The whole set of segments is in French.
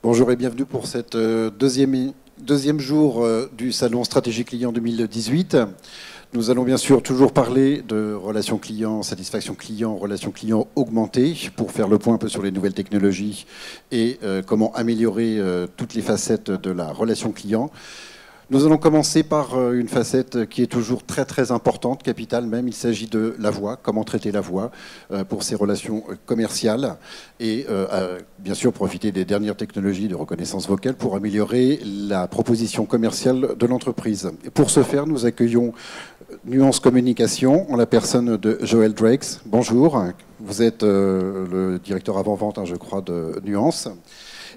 Bonjour et bienvenue pour cette deuxième jour du Salon Stratégie Client 2018. Nous allons bien sûr toujours parler de relations clients, satisfaction client, relations clients augmentées pour faire le point un peu sur les nouvelles technologies et comment améliorer toutes les facettes de la relation client. Nous allons commencer par une facette qui est toujours très très importante, capitale même. Il s'agit de la voix, comment traiter la voix pour ces relations commerciales et bien sûr profiter des dernières technologies de reconnaissance vocale pour améliorer la proposition commerciale de l'entreprise. Pour ce faire, nous accueillons Nuance Communication en la personne de Joël Drakes. Bonjour, vous êtes le directeur avant-vente, je crois, de Nuance.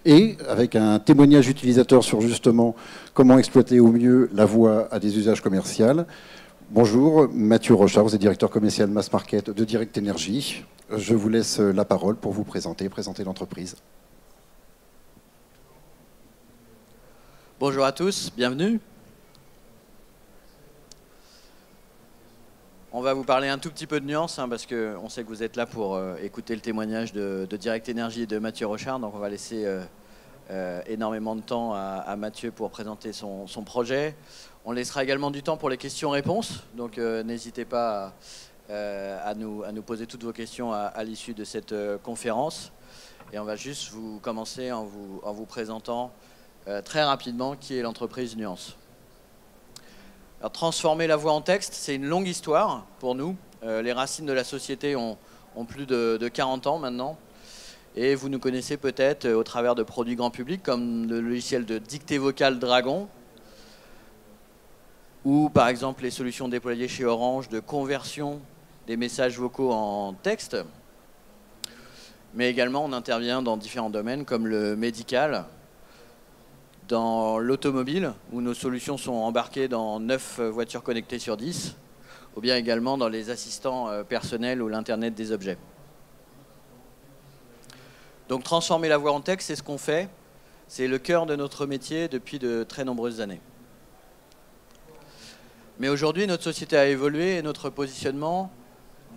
Et avec un témoignage utilisateur sur justement comment exploiter au mieux la voix à des usages commerciaux. Bonjour, Mathieu Rochard, vous êtes directeur commercial Mass Market de Direct Energy. Je vous laisse la parole pour vous présenter l'entreprise. Bonjour à tous, bienvenue. On va vous parler un tout petit peu de Nuance, parce qu'on sait que vous êtes là pour écouter le témoignage de Direct Energy et de Mathieu Rochard. Donc on va laisser énormément de temps à Mathieu pour présenter son projet. On laissera également du temps pour les questions-réponses. Donc n'hésitez pas à nous poser toutes vos questions à l'issue de cette conférence. Et on va juste vous commencer en vous présentant très rapidement qui est l'entreprise Nuance. Alors, transformer la voix en texte, c'est une longue histoire pour nous. Les racines de la société ont plus de 40 ans maintenant. Et vous nous connaissez peut-être au travers de produits grand public comme le logiciel de dictée vocale Dragon ou par exemple les solutions déployées chez Orange de conversion des messages vocaux en texte. Mais également, on intervient dans différents domaines comme le médical, dans l'automobile, où nos solutions sont embarquées dans 9 voitures connectées sur 10, ou bien également dans les assistants personnels ou l'Internet des objets. Donc transformer la voix en texte, c'est ce qu'on fait. C'est le cœur de notre métier depuis de très nombreuses années. Mais aujourd'hui, notre société a évolué et notre positionnement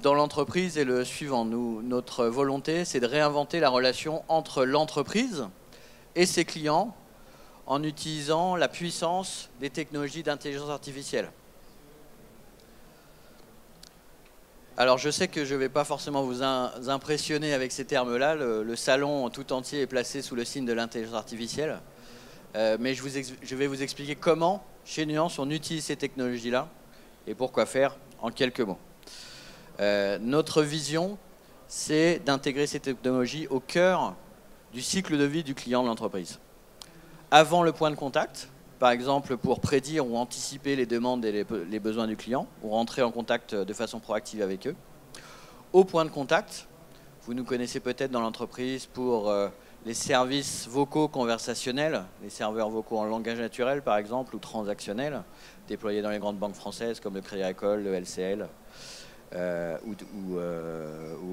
dans l'entreprise est le suivant. Notre volonté, c'est de réinventer la relation entre l'entreprise et ses clients en utilisant la puissance des technologies d'intelligence artificielle. Alors je sais que je ne vais pas forcément vous impressionner avec ces termes-là. Le salon tout entier est placé sous le signe de l'intelligence artificielle. Mais je vais vous expliquer comment, chez Nuance, on utilise ces technologies-là et pourquoi faire en quelques mots. Notre vision, c'est d'intégrer ces technologies au cœur du cycle de vie du client de l'entreprise. Avant le point de contact, par exemple pour prédire ou anticiper les demandes et les besoins du client, ou rentrer en contact de façon proactive avec eux. Au point de contact, vous nous connaissez peut-être dans l'entreprise pour les services vocaux conversationnels, les serveurs vocaux en langage naturel par exemple, ou transactionnels, déployés dans les grandes banques françaises comme le Crédit Agricole, le LCL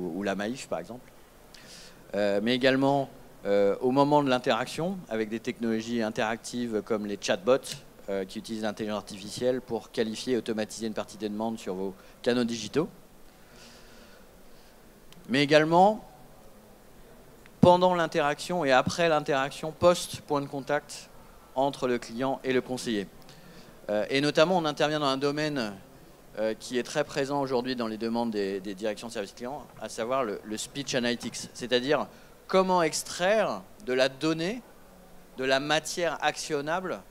ou la Maïf par exemple. Mais également au moment de l'interaction, avec des technologies interactives comme les chatbots qui utilisent l'intelligence artificielle pour qualifier et automatiser une partie des demandes sur vos canaux digitaux. Mais également pendant l'interaction et après l'interaction, post-point de contact entre le client et le conseiller. Et notamment, on intervient dans un domaine qui est très présent aujourd'hui dans les demandes des directions de service client, à savoir le speech analytics, c'est-à-dire comment extraire de la donnée, de la matière actionnable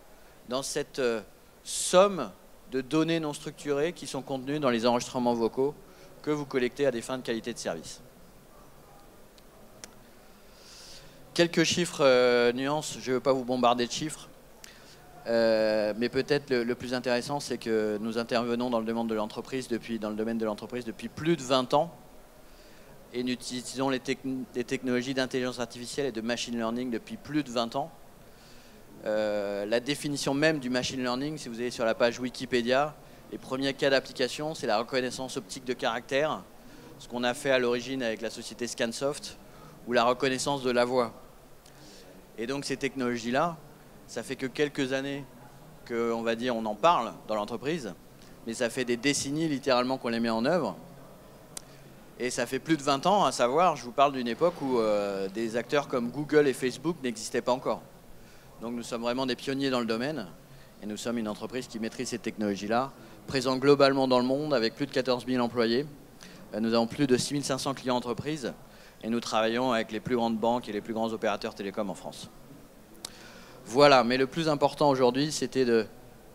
dans cette somme de données non structurées qui sont contenues dans les enregistrements vocaux que vous collectez à des fins de qualité de service. Quelques chiffres, nuances, je ne veux pas vous bombarder de chiffres, mais peut-être le plus intéressant, c'est que nous intervenons dans le domaine de l'entreprise depuis plus de 20 ans. Et nous utilisons les technologies d'intelligence artificielle et de machine learning depuis plus de 20 ans. La définition même du machine learning, si vous allez sur la page Wikipédia, les premiers cas d'application, c'est la reconnaissance optique de caractères, ce qu'on a fait à l'origine avec la société Scansoft, ou la reconnaissance de la voix. Et donc ces technologies-là, ça fait que quelques années qu'on va dire on en parle dans l'entreprise, mais ça fait des décennies littéralement qu'on les met en œuvre. Et ça fait plus de 20 ans, à savoir, je vous parle d'une époque où des acteurs comme Google et Facebook n'existaient pas encore. Donc nous sommes vraiment des pionniers dans le domaine. Et nous sommes une entreprise qui maîtrise cette technologie-là, présente globalement dans le monde avec plus de 14 000 employés. Nous avons plus de 6 500 clients entreprises et nous travaillons avec les plus grandes banques et les plus grands opérateurs télécoms en France. Voilà, mais le plus important aujourd'hui, c'était de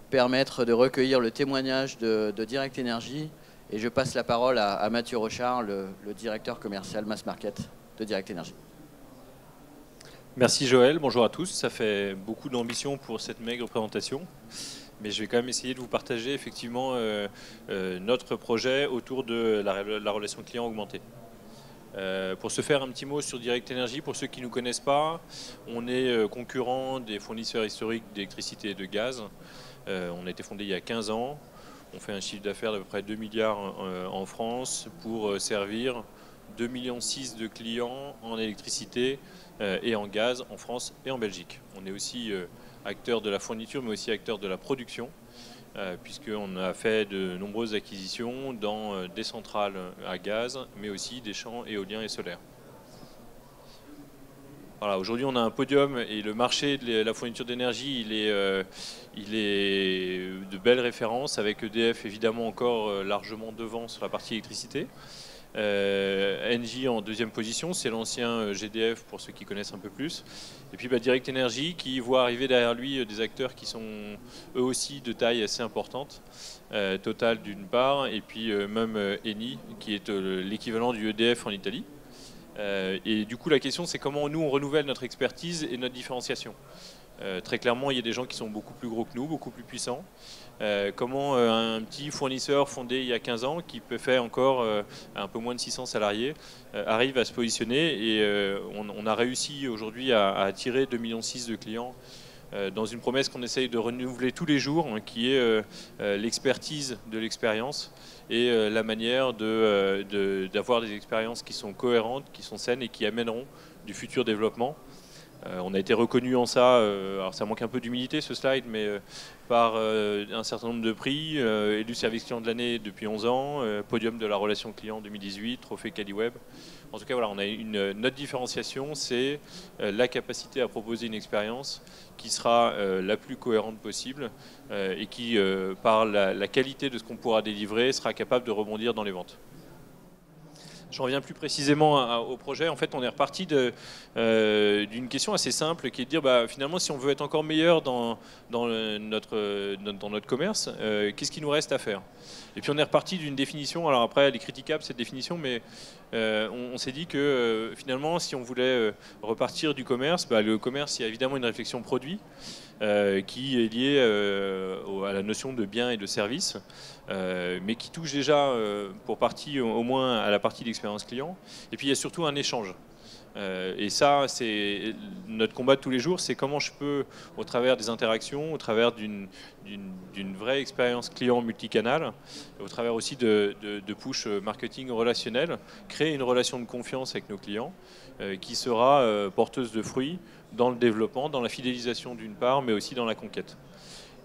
permettre de recueillir le témoignage de Direct Energie. Et je passe la parole à Mathieu Rochard, le directeur commercial Mass Market de Direct Energie. Merci Joël, bonjour à tous. Ça fait beaucoup d'ambition pour cette maigre présentation, mais je vais quand même essayer de vous partager effectivement notre projet autour de la relation client augmentée. Pour se faire un petit mot sur Direct Energie, pour ceux qui ne nous connaissent pas, on est concurrent des fournisseurs historiques d'électricité et de gaz. On a été fondé il y a 15 ans. On fait un chiffre d'affaires d'à peu près 2 milliards en France pour servir 2,6 millions de clients en électricité et en gaz en France et en Belgique. On est aussi acteur de la fourniture mais aussi acteur de la production puisqu'on a fait de nombreuses acquisitions dans des centrales à gaz mais aussi des champs éoliens et solaires. Voilà, aujourd'hui on a un podium et le marché de la fourniture d'énergie il est de belles références avec EDF évidemment encore largement devant sur la partie électricité. Engie en deuxième position, c'est l'ancien GDF pour ceux qui connaissent un peu plus. Et puis Direct Energie qui voit arriver derrière lui des acteurs qui sont eux aussi de taille assez importante. Total d'une part et puis même Eni qui est l'équivalent du EDF en Italie. Et du coup la question c'est comment nous on renouvelle notre expertise et notre différenciation. Très clairement il y a des gens qui sont beaucoup plus gros que nous, beaucoup plus puissants. Comment un petit fournisseur fondé il y a 15 ans qui peut faire encore un peu moins de 600 salariés arrive à se positionner et on a réussi aujourd'hui à attirer 2,6 millions de clients dans une promesse qu'on essaye de renouveler tous les jours, hein, qui est l'expertise de l'expérience et la manière d'avoir des expériences qui sont cohérentes, qui sont saines et qui amèneront du futur développement. On a été reconnu en ça, alors ça manque un peu d'humilité ce slide, mais par un certain nombre de prix, élu service client de l'année depuis 11 ans, podium de la relation client en 2018, trophée CaliWeb. En tout cas, voilà, on a notre différenciation, c'est la capacité à proposer une expérience qui sera la plus cohérente possible et qui, par la qualité de ce qu'on pourra délivrer, sera capable de rebondir dans les ventes. J'en reviens plus précisément au projet. En fait, on est reparti d'une question assez simple qui est de dire finalement, si on veut être encore meilleur dans notre commerce, qu'est-ce qu'il nous reste à faire? Et puis on est reparti d'une définition. Alors après, elle est critiquable cette définition, mais on s'est dit que finalement, si on voulait repartir du commerce, le commerce, il y a évidemment une réflexion produit qui est liée à la notion de bien et de service. Mais qui touche déjà pour partie au moins à la partie d'expérience client. Et puis il y a surtout un échange. Et ça, c'est notre combat de tous les jours, c'est comment je peux, au travers des interactions, au travers d'une vraie expérience client multicanal, au travers aussi de push marketing relationnel, créer une relation de confiance avec nos clients qui sera porteuse de fruits dans le développement, dans la fidélisation d'une part, mais aussi dans la conquête.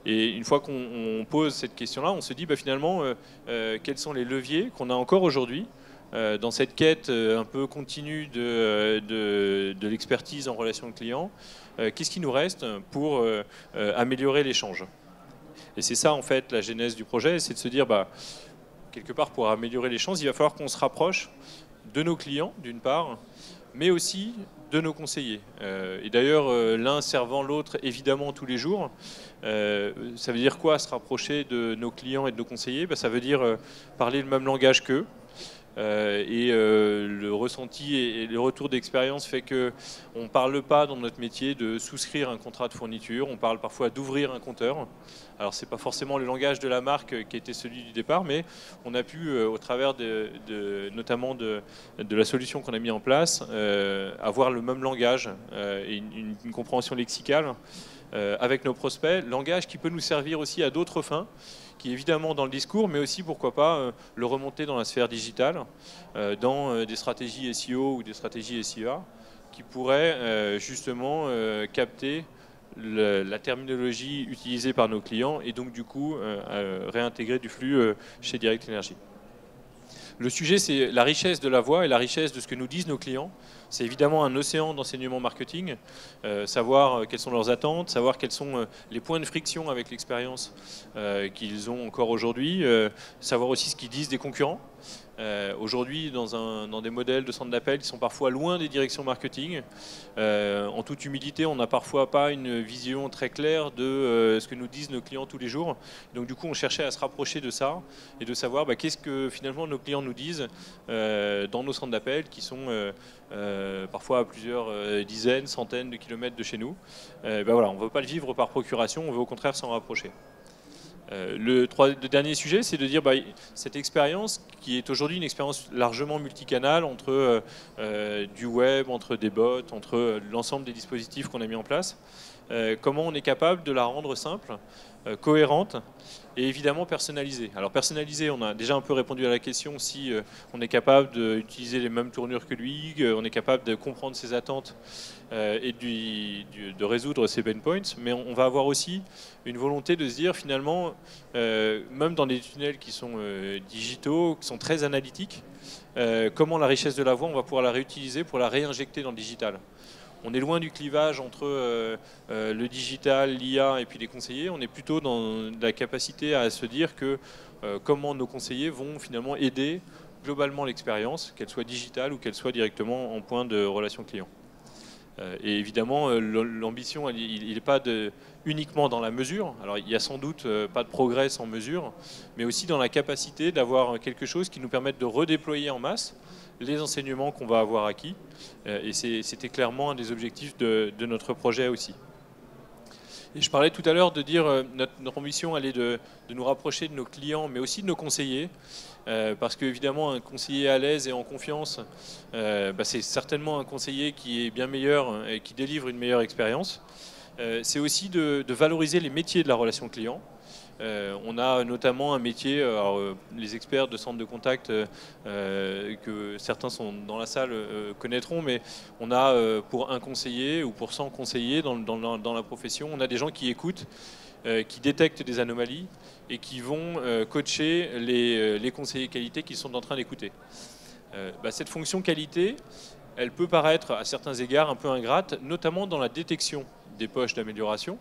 Et une fois qu'on pose cette question-là, on se dit finalement quels sont les leviers qu'on a encore aujourd'hui dans cette quête un peu continue de l'expertise en relation client. Qu'est-ce qui nous reste pour améliorer l'échange? Et c'est ça en fait la genèse du projet, c'est de se dire quelque part pour améliorer l'échange, il va falloir qu'on se rapproche de nos clients d'une part, mais aussi de nos conseillers. Et d'ailleurs, l'un servant l'autre évidemment tous les jours. Ça veut dire quoi se rapprocher de nos clients et de nos conseillers? Ça veut dire parler le même langage qu'eux. Et le ressenti et le retour d'expérience fait qu'on ne parle pas dans notre métier de souscrire un contrat de fourniture, on parle parfois d'ouvrir un compteur. Alors ce n'est pas forcément le langage de la marque qui était celui du départ, mais on a pu, au travers notamment de la solution qu'on a mis en place, avoir le même langage et une compréhension lexicale avec nos prospects, langage qui peut nous servir aussi à d'autres fins, qui est évidemment dans le discours, mais aussi, pourquoi pas, le remonter dans la sphère digitale, dans des stratégies SEO ou des stratégies SEA, qui pourraient justement capter la terminologie utilisée par nos clients et donc du coup réintégrer du flux chez Direct Energie. Le sujet, c'est la richesse de la voix et la richesse de ce que nous disent nos clients. C'est évidemment un océan d'enseignement marketing, savoir quelles sont leurs attentes, savoir quels sont les points de friction avec l'expérience qu'ils ont encore aujourd'hui, savoir aussi ce qu'ils disent des concurrents. Aujourd'hui, dans des modèles de centre d'appel qui sont parfois loin des directions marketing, en toute humilité, on n'a parfois pas une vision très claire de ce que nous disent nos clients tous les jours. Donc du coup, on cherchait à se rapprocher de ça et de savoir qu'est-ce que finalement nos clients nous disent dans nos centres d'appel qui sont parfois à plusieurs dizaines, centaines de kilomètres de chez nous. Voilà, on ne veut pas le vivre par procuration, on veut au contraire s'en rapprocher. Le dernier sujet, c'est de dire cette expérience qui est aujourd'hui une expérience largement multicanale entre du web, entre des bots, entre l'ensemble des dispositifs qu'on a mis en place, comment on est capable de la rendre simple, cohérente et évidemment personnalisée. Alors personnalisée, on a déjà un peu répondu à la question si on est capable d'utiliser les mêmes tournures que lui, on est capable de comprendre ses attentes et de résoudre ses pain points, mais on va avoir aussi une volonté de se dire finalement, même dans des tunnels qui sont digitaux, qui sont très analytiques, comment la richesse de la voix, on va pouvoir la réutiliser pour la réinjecter dans le digital. On est loin du clivage entre le digital, l'IA et puis les conseillers. On est plutôt dans la capacité à se dire que comment nos conseillers vont finalement aider globalement l'expérience, qu'elle soit digitale ou qu'elle soit directement en point de relation client. Et évidemment, l'ambition, il n'est pas uniquement dans la mesure. Alors, il n'y a sans doute pas de progrès sans mesure, mais aussi dans la capacité d'avoir quelque chose qui nous permette de redéployer en masse les enseignements qu'on va avoir acquis. Et c'était clairement un des objectifs de notre projet aussi. Et je parlais tout à l'heure de dire notre ambition, elle est de nous rapprocher de nos clients, mais aussi de nos conseillers. Parce qu'évidemment, un conseiller à l'aise et en confiance, c'est certainement un conseiller qui est bien meilleur et qui délivre une meilleure expérience. C'est aussi de valoriser les métiers de la relation client. On a notamment un métier, alors, les experts de centre de contact que certains sont dans la salle connaîtront, mais on a pour un conseiller ou pour 100 conseillers dans la profession, on a des gens qui écoutent, qui détectent des anomalies et qui vont coacher les conseillers qualité qui sont en train d'écouter. Cette fonction qualité, elle peut paraître à certains égards un peu ingrate, notamment dans la détection des poches d'amélioration.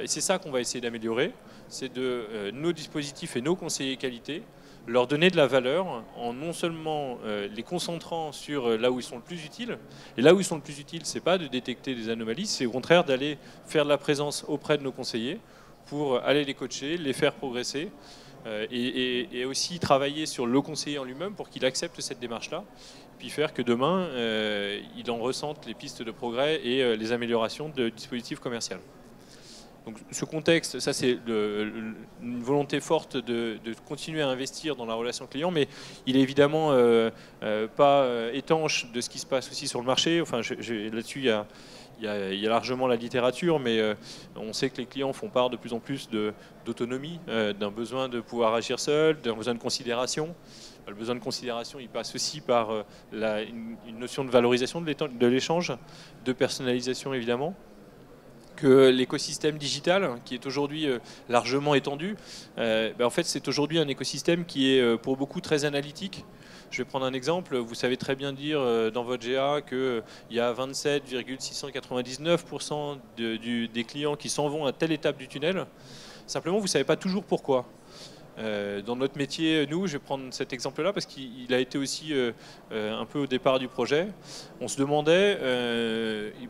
Et c'est ça qu'on va essayer d'améliorer, c'est de nos dispositifs et nos conseillers qualité, leur donner de la valeur en non seulement les concentrant sur là où ils sont le plus utiles, et là où ils sont le plus utiles, c'est pas de détecter des anomalies, c'est au contraire d'aller faire de la présence auprès de nos conseillers pour aller les coacher, les faire progresser, et aussi travailler sur le conseiller en lui-même pour qu'il accepte cette démarche-là, puis faire que demain, il en ressente les pistes de progrès et les améliorations de dispositifs commerciaux. Donc, ce contexte, ça c'est une volonté forte de continuer à investir dans la relation client, mais il est évidemment pas étanche de ce qui se passe aussi sur le marché. Enfin, là-dessus, il y a largement la littérature, mais on sait que les clients font part de plus en plus d'autonomie, d'un besoin de pouvoir agir seul, d'un besoin de considération. Le besoin de considération, il passe aussi par une notion de valorisation de l'échange, de personnalisation évidemment. Que l'écosystème digital, qui est aujourd'hui largement étendu, en fait c'est aujourd'hui un écosystème qui est pour beaucoup très analytique. Je vais prendre un exemple, vous savez très bien dire dans votre GA qu'il y a 27,699% des clients qui s'en vont à telle étape du tunnel. Simplement, vous ne savez pas toujours pourquoi. Dans notre métier, nous, je vais prendre cet exemple-là parce qu'il a été aussi un peu au départ du projet. On se demandait,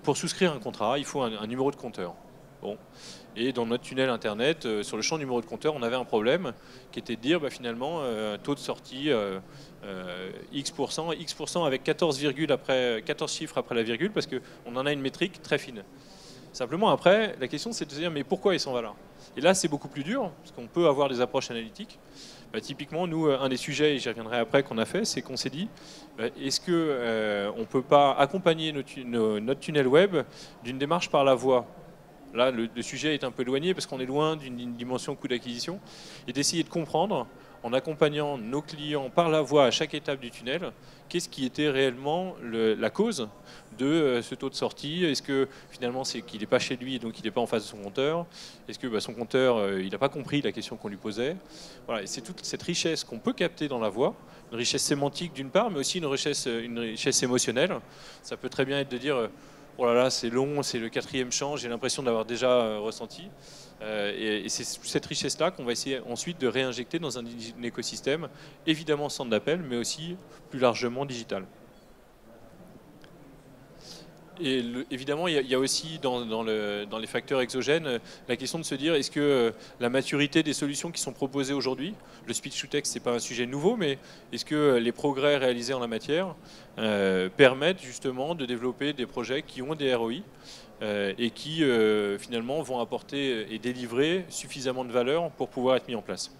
pour souscrire un contrat, il faut un numéro de compteur. Bon. Et dans notre tunnel Internet, sur le champ numéro de compteur, on avait un problème qui était de dire finalement, taux de sortie X%, X% avec 14 chiffres après la virgule, parce qu'on en a une métrique très fine. Simplement, après, la question, c'est de se dire, mais pourquoi ils s'en vont là? Et là, c'est beaucoup plus dur, parce qu'on peut avoir des approches analytiques. Typiquement, nous, un des sujets, et j'y reviendrai après, qu'on a fait, c'est qu'on s'est dit, est-ce qu'on ne peut pas accompagner notre tunnel web d'une démarche par la voix? Là, le sujet est un peu éloigné, parce qu'on est loin d'une dimension coût d'acquisition, et d'essayer de comprendre, en accompagnant nos clients par la voix à chaque étape du tunnel, qu'est-ce qui était réellement la cause de ce taux de sortie. Est-ce que finalement c'est qu'il n'est pas chez lui et donc il n'est pas en face de son compteur? Est-ce que son compteur il n'a pas compris la question qu'on lui posait? Voilà, et c'est toute cette richesse qu'on peut capter dans la voix, une richesse sémantique d'une part, mais aussi une richesse émotionnelle. Ça peut très bien être de dire oh là là, c'est long, c'est le 4e chant, j'ai l'impression d'avoir déjà ressenti. Et c'est cette richesse-là qu'on va essayer ensuite de réinjecter dans un écosystème, évidemment centre d'appel, mais aussi plus largement digital. Et évidemment, il y a aussi dans les facteurs exogènes la question de se dire est-ce que la maturité des solutions qui sont proposées aujourd'hui, le speech to text, c'est pas un sujet nouveau, mais est-ce que les progrès réalisés en la matière permettent justement de développer des projets qui ont des ROI et qui finalement vont apporter et délivrer suffisamment de valeur pour pouvoir être mis en place.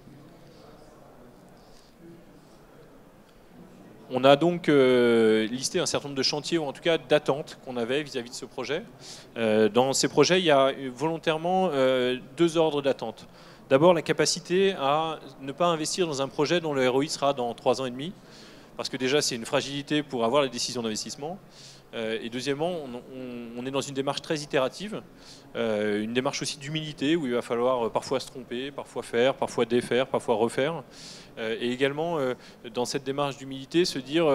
On a donc listé un certain nombre de chantiers, ou en tout cas d'attentes qu'on avait vis-à-vis de ce projet. Dans ces projets, il y a volontairement 2 ordres d'attente. D'abord, la capacité à ne pas investir dans un projet dont le ROI sera dans 3 ans et demi, parce que déjà, c'est une fragilité pour avoir les décisions d'investissement. Et deuxièmement, on est dans une démarche très itérative, une démarche aussi d'humilité, où il va falloir parfois se tromper, parfois faire, parfois défaire, parfois refaire. Et également, dans cette démarche d'humilité, se dire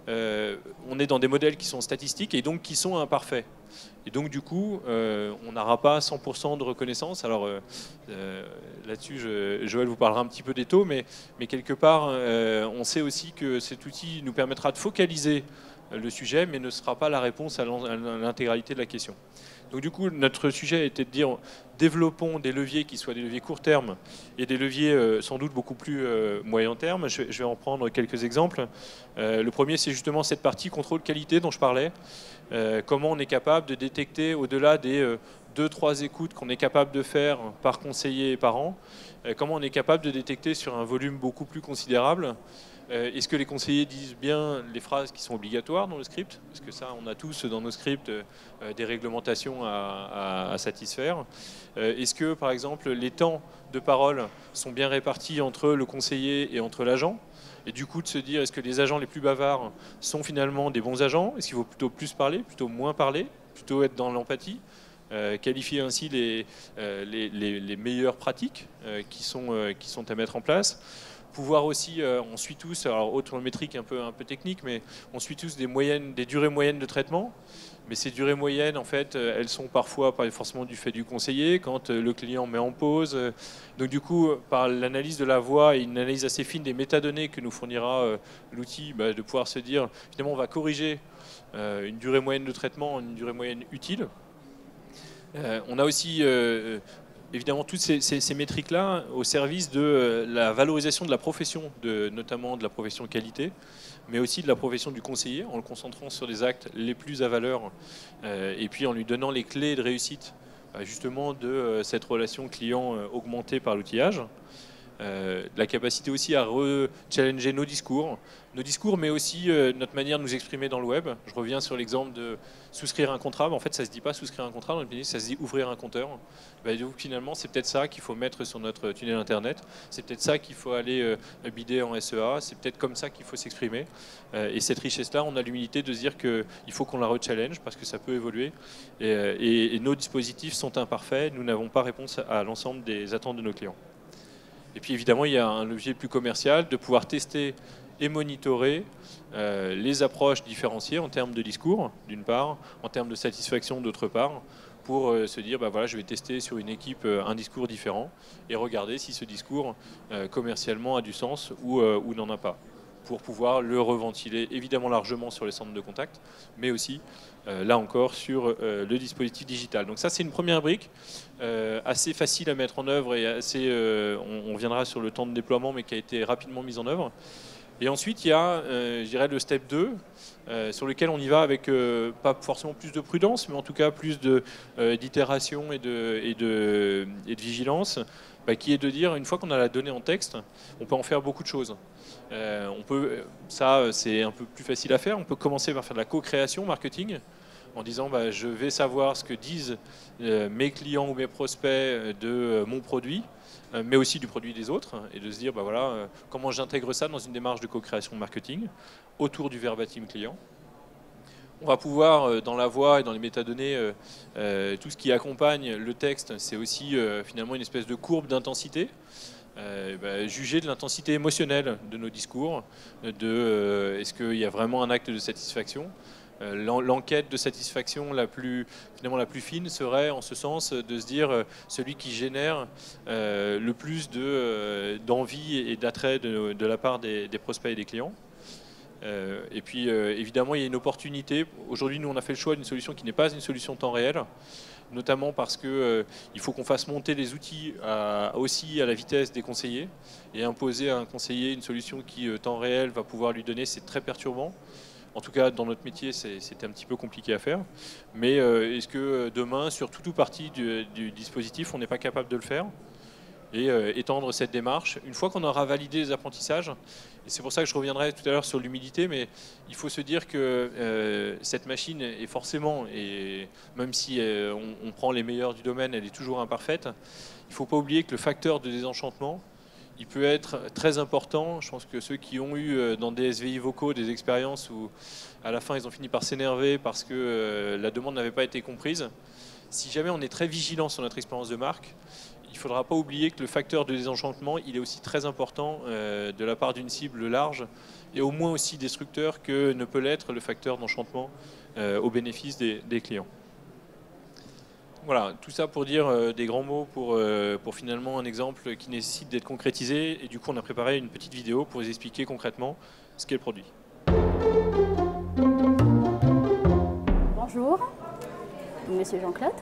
on est dans des modèles qui sont statistiques et donc qui sont imparfaits. Et donc du coup, on n'aura pas 100% de reconnaissance. Alors là-dessus, Joël vous parlera un petit peu des taux, mais quelque part, on sait aussi que cet outil nous permettra de focaliser le sujet, mais ne sera pas la réponse à l'intégralité de la question. Donc du coup, notre sujet était de dire, développons des leviers qui soient des leviers court terme et des leviers sans doute beaucoup plus moyen terme. Je vais en prendre quelques exemples. Le premier, c'est justement cette partie contrôle qualité dont je parlais. Comment on est capable de détecter, au-delà des 2-3 écoutes qu'on est capable de faire par conseiller et par an, comment on est capable de détecter sur un volume beaucoup plus considérable. Est-ce que les conseillers disent bien les phrases qui sont obligatoires dans le script? Parce que ça, on a tous dans nos scripts des réglementations à satisfaire. Est-ce que, par exemple, les temps de parole sont bien répartis entre le conseiller et entre l'agent? Et du coup, de se dire, est-ce que les agents les plus bavards sont finalement des bons agents? Est-ce qu'il faut plutôt plus parler, plutôt moins parler, plutôt être dans l'empathie? Qualifier ainsi les meilleures pratiques qui sont à mettre en place. Pouvoir aussi, on suit tous, alors autre métrique un peu technique, mais on suit tous des durées moyennes de traitement. Mais ces durées moyennes, en fait, elles sont parfois pas forcément du fait du conseiller, quand le client met en pause. Donc du coup, par l'analyse de la voix et une analyse assez fine des métadonnées que nous fournira l'outil, de pouvoir se dire, finalement, on va corriger une durée moyenne de traitement en une durée moyenne utile. On a aussi évidemment toutes ces métriques-là au service de la valorisation de la profession, notamment de la profession qualité, mais aussi de la profession du conseiller, en le concentrant sur les actes les plus à valeur, et puis en lui donnant les clés de réussite justement de cette relation client augmentée par l'outillage. La capacité aussi à re-challenger nos discours, mais aussi notre manière de nous exprimer dans le web. Je reviens sur l'exemple de souscrire un contrat. En fait, ça ne se dit pas souscrire un contrat dans le business, ça se dit ouvrir un compteur. Donc, finalement, c'est peut-être ça qu'il faut mettre sur notre tunnel Internet. C'est peut-être ça qu'il faut aller bider en SEA. C'est peut-être comme ça qu'il faut s'exprimer. Et cette richesse-là, on a l'humilité de se dire qu'il faut qu'on la re-challenge parce que ça peut évoluer. Et nos dispositifs sont imparfaits. Nous n'avons pas réponse à l'ensemble des attentes de nos clients. Et puis évidemment, il y a un levier plus commercial de pouvoir tester et monitorer les approches différenciées en termes de discours, d'une part, en termes de satisfaction, d'autre part, pour se dire, voilà, je vais tester sur une équipe un discours différent et regarder si ce discours commercialement a du sens ou n'en a pas, pour pouvoir le reventiler évidemment largement sur les centres de contact, mais aussi, là encore, sur le dispositif digital. Donc ça, c'est une première brique, assez facile à mettre en œuvre et assez, on viendra sur le temps de déploiement, mais qui a été rapidement mise en œuvre. Et ensuite, il y a, je dirais, le step 2, sur lequel on y va avec pas forcément plus de prudence, mais en tout cas plus d'itération et de vigilance, qui est de dire, une fois qu'on a la donnée en texte, on peut en faire beaucoup de choses. Ça, c'est un peu plus facile à faire. On peut commencer par faire de la co-création marketing. en disant bah, je vais savoir ce que disent mes clients ou mes prospects de mon produit, mais aussi du produit des autres, et de se dire bah, voilà, comment j'intègre ça dans une démarche de co-création marketing autour du verbatim client. On va pouvoir, dans la voix et dans les métadonnées, tout ce qui accompagne le texte, c'est aussi finalement une espèce de courbe d'intensité. Juger de l'intensité émotionnelle de nos discours, est-ce qu'il y a vraiment un acte de satisfaction. L'enquête de satisfaction la plus fine serait en ce sens de se dire celui qui génère le plus d'envie et d'attrait de la part des prospects et des clients. Et puis évidemment il y a une opportunité. Aujourd'hui nous on a fait le choix d'une solution qui n'est pas une solution temps réel, notamment parce qu'il faut qu'on fasse monter les outils aussi à la vitesse des conseillers, et imposer à un conseiller une solution qui temps réel va pouvoir lui donner, c'est très perturbant. En tout cas dans notre métier c'était un petit peu compliqué à faire, mais est-ce que demain sur toute ou partie du dispositif on n'est pas capable de le faire et étendre cette démarche une fois qu'on aura validé les apprentissages. Et c'est pour ça que je reviendrai tout à l'heure sur l'humilité, mais il faut se dire que cette machine est forcément, et même si on prend les meilleurs du domaine, elle est toujours imparfaite. Il ne faut pas oublier que le facteur de désenchantement, il peut être très important. Je pense que ceux qui ont eu dans des SVI vocaux des expériences où à la fin ils ont fini par s'énerver parce que la demande n'avait pas été comprise, si jamais on est très vigilant sur notre expérience de marque, il ne faudra pas oublier que le facteur de désenchantement, il est aussi très important de la part d'une cible large, et au moins aussi destructeur que ne peut l'être le facteur d'enchantement au bénéfice des clients. Voilà, tout ça pour dire des grands mots pour finalement un exemple qui nécessite d'être concrétisé, et du coup on a préparé une petite vidéo pour vous expliquer concrètement ce qu'est le produit. Bonjour, Monsieur Jean-Claude.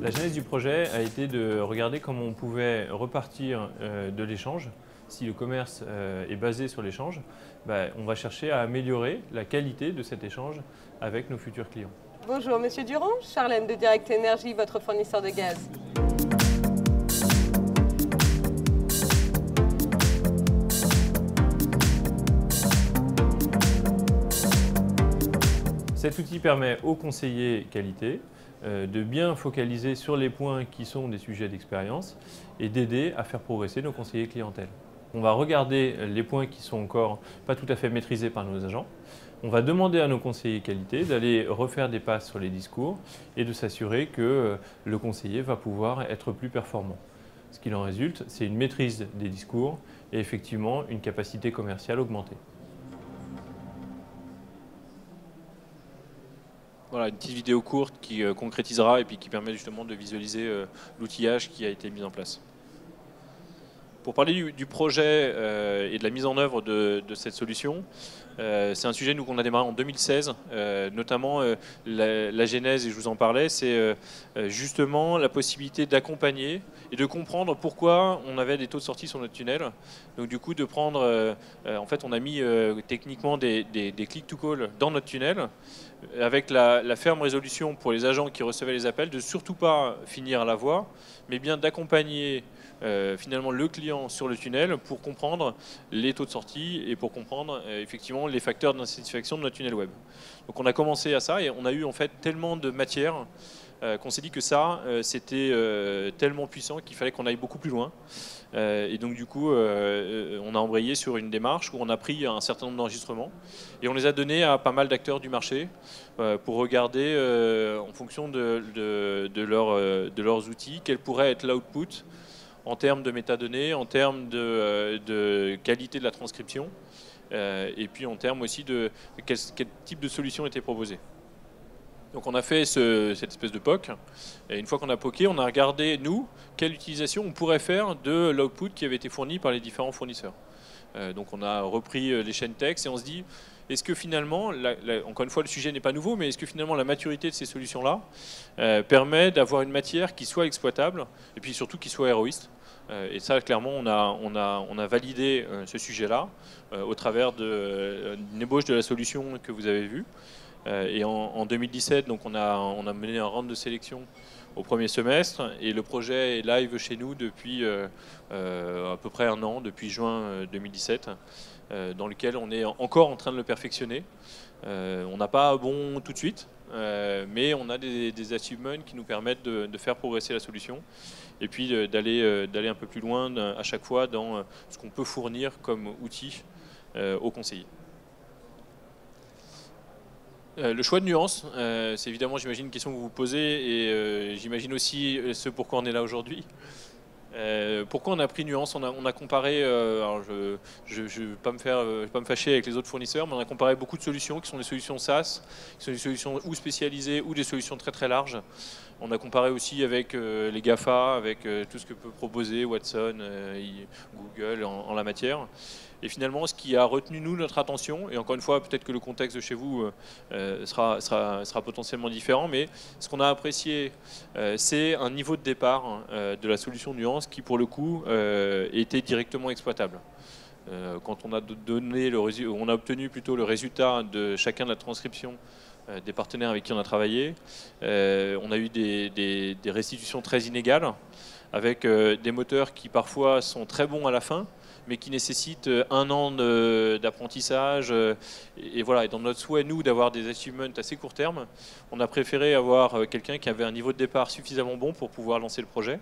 La genèse du projet a été de regarder comment on pouvait repartir de l'échange. Si le commerce est basé sur l'échange, on va chercher à améliorer la qualité de cet échange avec nos futurs clients. Bonjour Monsieur Durand, Charlène de Direct Énergie, votre fournisseur de gaz. Cet outil permet aux conseillers qualité de bien focaliser sur les points qui sont des sujets d'expérience et d'aider à faire progresser nos conseillers clientèle. On va regarder les points qui sont encore pas tout à fait maîtrisés par nos agents. On va demander à nos conseillers qualité d'aller refaire des passes sur les discours et de s'assurer que le conseiller va pouvoir être plus performant. Ce qu'il en résulte, c'est une maîtrise des discours et effectivement une capacité commerciale augmentée. Voilà, une petite vidéo courte qui concrétisera et puis qui permet justement de visualiser l'outillage qui a été mis en place. Pour parler du projet et de la mise en œuvre de cette solution, c'est un sujet qu'on a démarré en 2016, notamment la genèse, et je vous en parlais, c'est justement la possibilité d'accompagner et de comprendre pourquoi on avait des taux de sortie sur notre tunnel. Donc du coup de prendre, en fait on a mis techniquement des click to call dans notre tunnel, avec la ferme résolution pour les agents qui recevaient les appels de surtout pas finir à la voix, mais bien d'accompagner finalement le client sur le tunnel pour comprendre les taux de sortie et pour comprendre effectivement les facteurs d'insatisfaction de notre tunnel web. Donc on a commencé à ça et on a eu en fait tellement de matière qu'on s'est dit que ça c'était tellement puissant qu'il fallait qu'on aille beaucoup plus loin. Et donc du coup on a embrayé sur une démarche où on a pris un certain nombre d'enregistrements et on les a donnés à pas mal d'acteurs du marché pour regarder en fonction de leurs outils quel pourrait être l'output en termes de métadonnées, en termes de qualité de la transcription, et puis en termes aussi de quel type de solution était proposé. Donc on a fait cette espèce de POC, et une fois qu'on a POCé, on a regardé, nous, quelle utilisation on pourrait faire de l'output qui avait été fourni par les différents fournisseurs. Donc on a repris les chaînes texte et on se dit, est-ce que finalement, encore une fois le sujet n'est pas nouveau, mais est-ce que finalement la maturité de ces solutions-là permet d'avoir une matière qui soit exploitable et puis surtout qui soit héroïste. Et ça clairement on a validé ce sujet-là au travers d'une ébauche de la solution que vous avez vue. Et en 2017, donc on a mené un round de sélection au premier semestre, et le projet est live chez nous depuis à peu près un an, depuis juin 2017, dans lequel on est encore en train de le perfectionner. On n'a pas bon tout de suite, mais on a des achievements qui nous permettent de faire progresser la solution, et puis d'aller un peu plus loin à chaque fois dans ce qu'on peut fournir comme outil aux conseillers. Le choix de nuances, c'est évidemment, j'imagine, une question que vous vous posez, et j'imagine aussi ce pourquoi on est là aujourd'hui. Pourquoi on a pris nuance? On a comparé, alors je ne vais pas me fâcher avec les autres fournisseurs, mais on a comparé beaucoup de solutions qui sont des solutions SaaS, qui sont des solutions ou spécialisées ou des solutions très très larges. On a comparé aussi avec les GAFA, avec tout ce que peut proposer Watson, Google en la matière. Et finalement, ce qui a retenu nous notre attention, et encore une fois, peut-être que le contexte de chez vous sera potentiellement différent, mais ce qu'on a apprécié, c'est un niveau de départ de la solution Nuance qui, pour le coup, était directement exploitable. Quand on a obtenu plutôt le résultat de chacun de la transcription des partenaires avec qui on a travaillé, on a eu des restitutions très inégales, avec des moteurs qui parfois sont très bons à la fin, mais qui nécessitent un an d'apprentissage. Et voilà, et dans notre souhait, nous, d'avoir des achievements assez court terme, on a préféré avoir quelqu'un qui avait un niveau de départ suffisamment bon pour pouvoir lancer le projet.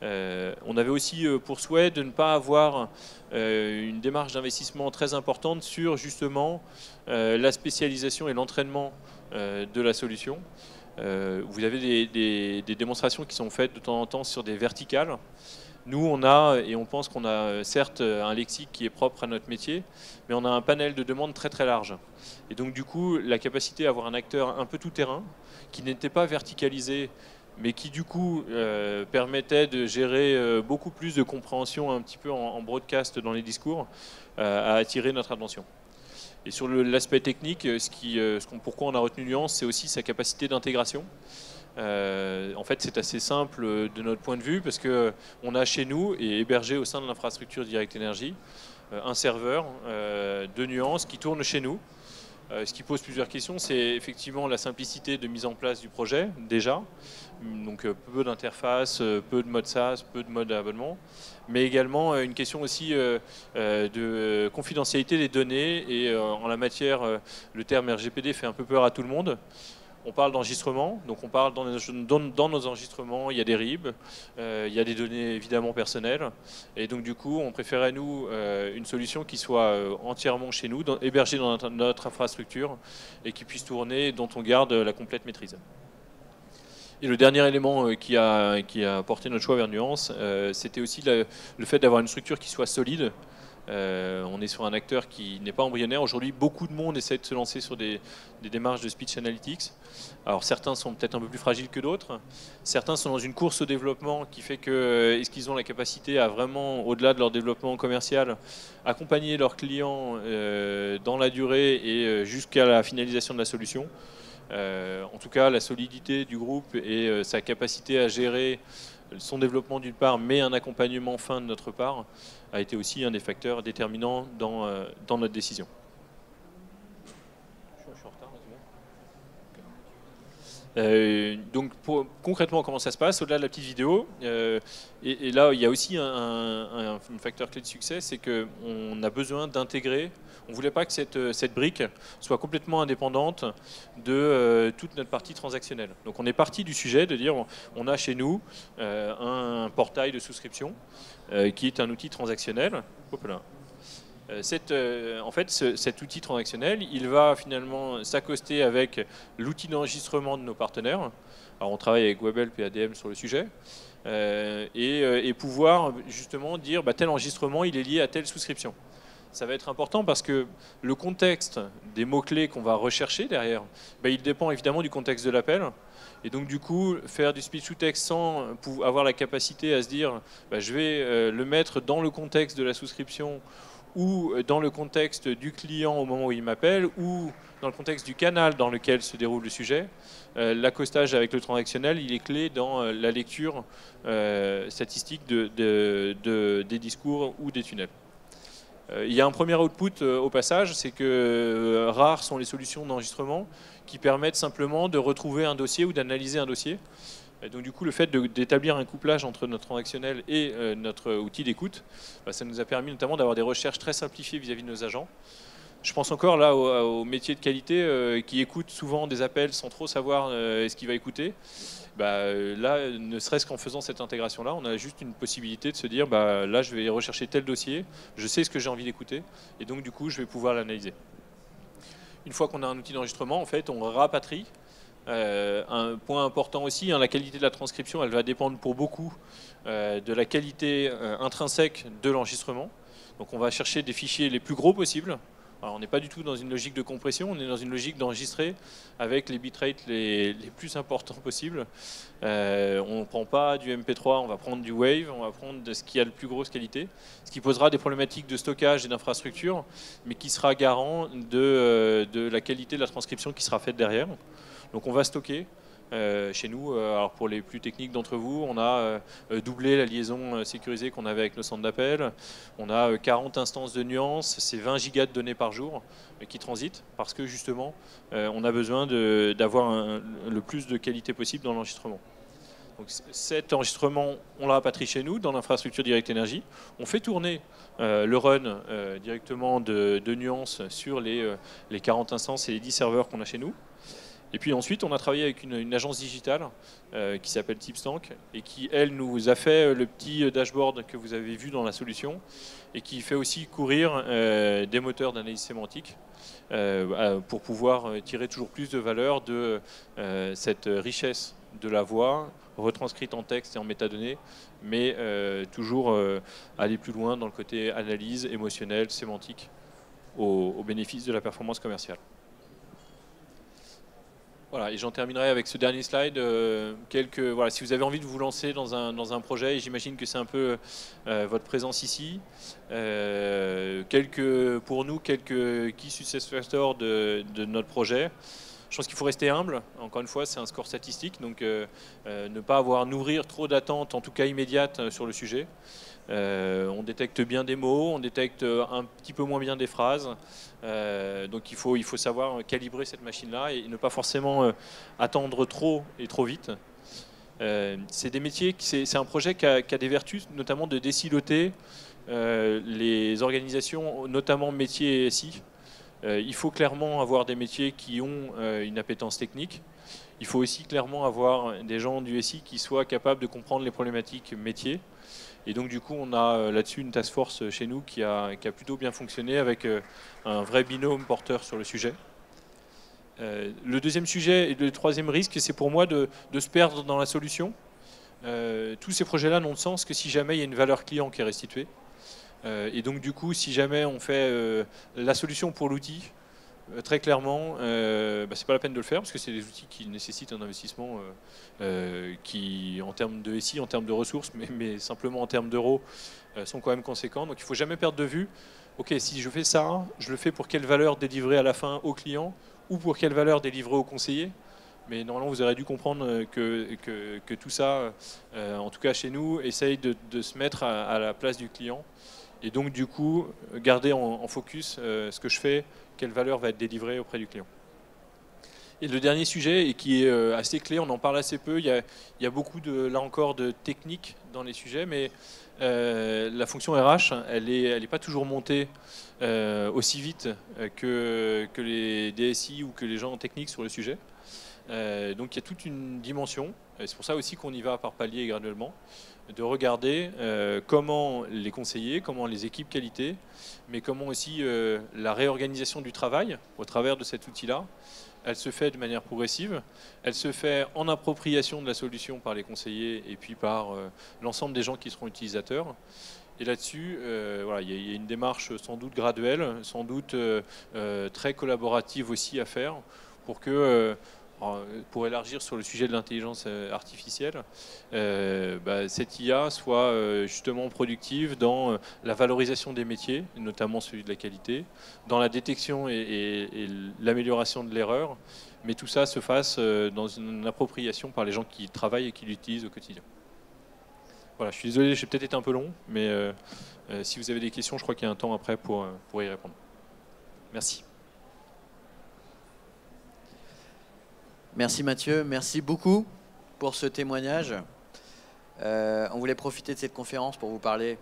On avait aussi pour souhait de ne pas avoir une démarche d'investissement très importante sur justement la spécialisation et l'entraînement de la solution. Vous avez des démonstrations qui sont faites de temps en temps sur des verticales. Nous, on a, et on pense qu'on a certes un lexique qui est propre à notre métier, mais on a un panel de demandes très très large. Et donc du coup, la capacité à avoir un acteur un peu tout terrain, qui n'était pas verticalisé, mais qui du coup permettait de gérer beaucoup plus de compréhension un petit peu en broadcast dans les discours, a attiré notre attention. Et sur l'aspect technique, pourquoi on a retenu Nuance, c'est aussi sa capacité d'intégration. En fait, c'est assez simple de notre point de vue, parce qu'on a chez nous, et hébergé au sein de l'infrastructure Direct Energy, un serveur de Nuance qui tourne chez nous. Ce qui pose plusieurs questions, c'est effectivement la simplicité de mise en place du projet, déjà. Donc peu d'interface, peu de mode SaaS, peu de mode abonnement, mais également une question aussi de confidentialité des données, et en la matière, le terme RGPD fait un peu peur à tout le monde. On parle d'enregistrement, donc on parle dans nos enregistrements, il y a des RIB, il y a des données évidemment personnelles, et donc du coup on préférait nous une solution qui soit entièrement chez nous, hébergée dans notre infrastructure, et qui puisse tourner, dont on garde la complète maîtrise. Et le dernier élément qui a porté notre choix vers Nuance, c'était aussi le fait d'avoir une structure qui soit solide. On est sur un acteur qui n'est pas embryonnaire. Aujourd'hui, beaucoup de monde essaie de se lancer sur des démarches de speech analytics. Alors certains sont peut-être un peu plus fragiles que d'autres. Certains sont dans une course au développement qui fait que, est-ce qu'ils ont la capacité à vraiment, au-delà de leur développement commercial, accompagner leurs clients dans la durée et jusqu'à la finalisation de la solution. En tout cas, la solidité du groupe et sa capacité à gérer son développement d'une part, mais un accompagnement fin de notre part, a été aussi un des facteurs déterminants dans notre décision. Je suis en retard, donc concrètement, comment ça se passe au-delà de la petite vidéo, et là il y a aussi un facteur clé de succès, c'est qu'on a besoin d'intégrer. On ne voulait pas que cette brique soit complètement indépendante de toute notre partie transactionnelle. Donc on est parti du sujet de dire on a chez nous un portail de souscription qui est un outil transactionnel. Hop là. En fait, cet outil transactionnel, il va finalement s'accoster avec l'outil d'enregistrement de nos partenaires. Alors on travaille avec Webhelp et ADM sur le sujet. Et pouvoir justement dire tel enregistrement il est lié à telle souscription. Ça va être important parce que le contexte des mots-clés qu'on va rechercher derrière, il dépend évidemment du contexte de l'appel. Et donc du coup, faire du speech to text sans avoir la capacité à se dire je vais le mettre dans le contexte de la souscription, ou dans le contexte du client au moment où il m'appelle, ou dans le contexte du canal dans lequel se déroule le sujet, l'accostage avec le transactionnel, il est clé dans la lecture statistique des discours ou des tunnels. Il y a un premier output au passage, c'est que rares sont les solutions d'enregistrement qui permettent simplement de retrouver un dossier ou d'analyser un dossier. Et donc du coup, le fait d'établir un couplage entre notre transactionnel et notre outil d'écoute, ça nous a permis notamment d'avoir des recherches très simplifiées vis-à-vis de nos agents. Je pense encore là au métier de qualité qui écoute souvent des appels sans trop savoir ce qu'il va écouter. Là, ne serait-ce qu'en faisant cette intégration-là, on a juste une possibilité de se dire là, je vais rechercher tel dossier, je sais ce que j'ai envie d'écouter, et donc du coup, je vais pouvoir l'analyser. Une fois qu'on a un outil d'enregistrement, en fait, on rapatrie. Un point important aussi, la qualité de la transcription, elle va dépendre pour beaucoup de la qualité intrinsèque de l'enregistrement. Donc on va chercher des fichiers les plus gros possibles. Alors, on n'est pas du tout dans une logique de compression, on est dans une logique d'enregistrer avec les bitrates les plus importants possibles. On ne prend pas du MP3, on va prendre du Wave, on va prendre ce qui a le plus grosse qualité, ce qui posera des problématiques de stockage et d'infrastructure, mais qui sera garant de la qualité de la transcription qui sera faite derrière. Donc on va stocker. Chez nous, alors pour les plus techniques d'entre vous, on a doublé la liaison sécurisée qu'on avait avec nos centres d'appel. On a 40 instances de nuances, c'est 20 gigas de données par jour qui transitent parce que justement, on a besoin d'avoir le plus de qualité possible dans l'enregistrement. Donc cet enregistrement, on le rapatrie chez nous dans l'infrastructure Direct Energy. On fait tourner le run directement de nuances sur les 40 instances et les 10 serveurs qu'on a chez nous. Et puis ensuite, on a travaillé avec une agence digitale qui s'appelle Tipstank et qui, elle, nous a fait le petit dashboard que vous avez vu dans la solution et qui fait aussi courir des moteurs d'analyse sémantique pour pouvoir tirer toujours plus de valeur de cette richesse de la voix retranscrite en texte et en métadonnées, mais toujours aller plus loin dans le côté analyse émotionnelle, sémantique, au bénéfice de la performance commerciale. Voilà, et j'en terminerai avec ce dernier slide. Voilà, si vous avez envie de vous lancer dans un projet, et j'imagine que c'est un peu votre présence ici, pour nous, quelques key success factors de notre projet. Je pense qu'il faut rester humble. Encore une fois, c'est un score statistique, donc ne pas nourrir trop d'attentes, en tout cas immédiates, sur le sujet. On détecte bien des mots, on détecte un petit peu moins bien des phrases. Donc il faut savoir calibrer cette machine-là et ne pas forcément attendre trop et trop vite. C'est des métiers, c'est un projet qui a des vertus, notamment de désiloter les organisations, notamment métiers et SI. Il faut clairement avoir des métiers qui ont une appétence technique. Il faut aussi clairement avoir des gens du SI qui soient capables de comprendre les problématiques métiers. Et donc du coup, on a là-dessus une task force chez nous qui a plutôt bien fonctionné avec un vrai binôme porteur sur le sujet. Le deuxième sujet et le troisième risque, c'est pour moi de se perdre dans la solution. Tous ces projets-là n'ont de sens que si jamais il y a une valeur client qui est restituée. Et donc du coup, si jamais on fait la solution pour l'outil, très clairement, c'est pas la peine de le faire parce que c'est des outils qui nécessitent un investissement qui, en termes de SI, en termes de ressources, mais simplement en termes d'euros, sont quand même conséquents. Donc il ne faut jamais perdre de vue. Ok, si je fais ça, je le fais pour quelle valeur délivrer à la fin au client ou pour quelle valeur délivrer au conseiller. Mais normalement, vous aurez dû comprendre que tout ça, en tout cas chez nous, essaye de se mettre à la place du client. Et donc, du coup, garder en focus ce que je fais, quelle valeur va être délivrée auprès du client. Et le dernier sujet, et qui est assez clé, on en parle assez peu, il y a beaucoup, là encore, de technique dans les sujets, mais la fonction RH, elle est pas toujours montée aussi vite que les DSI ou que les gens en technique sur le sujet. Donc il y a toute une dimension, et c'est pour ça aussi qu'on y va par palier graduellement, de regarder comment les conseillers, comment les équipes qualité, mais comment aussi la réorganisation du travail au travers de cet outil-là, elle se fait de manière progressive, elle se fait en appropriation de la solution par les conseillers et puis par l'ensemble des gens qui seront utilisateurs. Et là-dessus, voilà, il y a une démarche sans doute graduelle, sans doute très collaborative aussi à faire pour que pour élargir sur le sujet de l'intelligence artificielle, cette IA soit justement productive dans la valorisation des métiers, notamment celui de la qualité, dans la détection et l'amélioration de l'erreur, mais tout ça se fasse dans une appropriation par les gens qui travaillent et qui l'utilisent au quotidien. Voilà, je suis désolé, j'ai peut-être été un peu long, mais si vous avez des questions, je crois qu'il y a un temps après pour y répondre. Merci. Merci Mathieu, merci beaucoup pour ce témoignage. On voulait profiter de cette conférence pour vous parler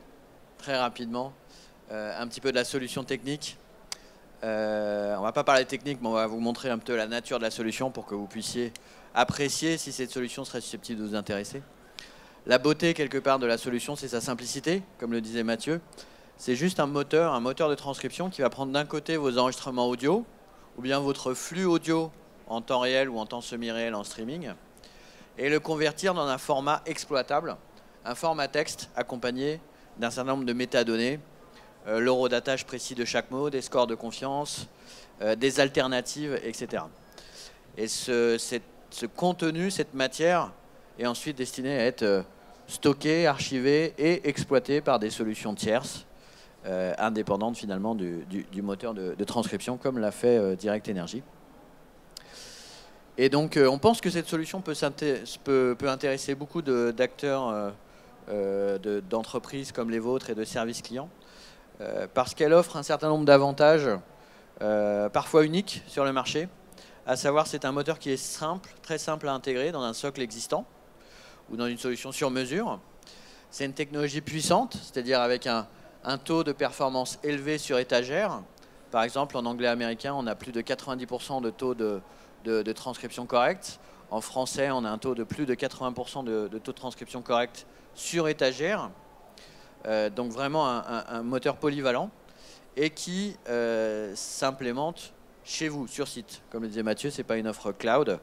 très rapidement un petit peu de la solution technique. On ne va pas parler technique, mais on va vous montrer un peu la nature de la solution pour que vous puissiez apprécier si cette solution serait susceptible de vous intéresser. La beauté, quelque part, de la solution, c'est sa simplicité, comme le disait Mathieu. C'est juste un moteur de transcription qui va prendre d'un côté vos enregistrements audio, ou bien votre flux audio en temps réel ou en temps semi-réel en streaming, et le convertir dans un format exploitable, un format texte accompagné d'un certain nombre de métadonnées, l'horodatage précis de chaque mot, des scores de confiance, des alternatives, etc. Et ce contenu, cette matière, est ensuite destiné à être stocké, archivé et exploité par des solutions tierces, indépendantes finalement du moteur de transcription, comme l'a fait Direct Energy. Et donc on pense que cette solution peut intéresser beaucoup d'acteurs d'entreprises comme les vôtres et de services clients, parce qu'elle offre un certain nombre d'avantages, parfois uniques sur le marché. À savoir, c'est un moteur qui est simple, très simple à intégrer dans un socle existant ou dans une solution sur mesure. C'est une technologie puissante, c'est-à-dire avec un taux de performance élevé sur étagère. Par exemple, en anglais américain, on a plus de 90% de taux de transcription correcte. En français, on a un taux de plus de 80% de taux de transcription correcte sur étagère. Donc vraiment un moteur polyvalent et qui s'implémente chez vous, sur site. Comme le disait Mathieu, ce n'est pas une offre cloud.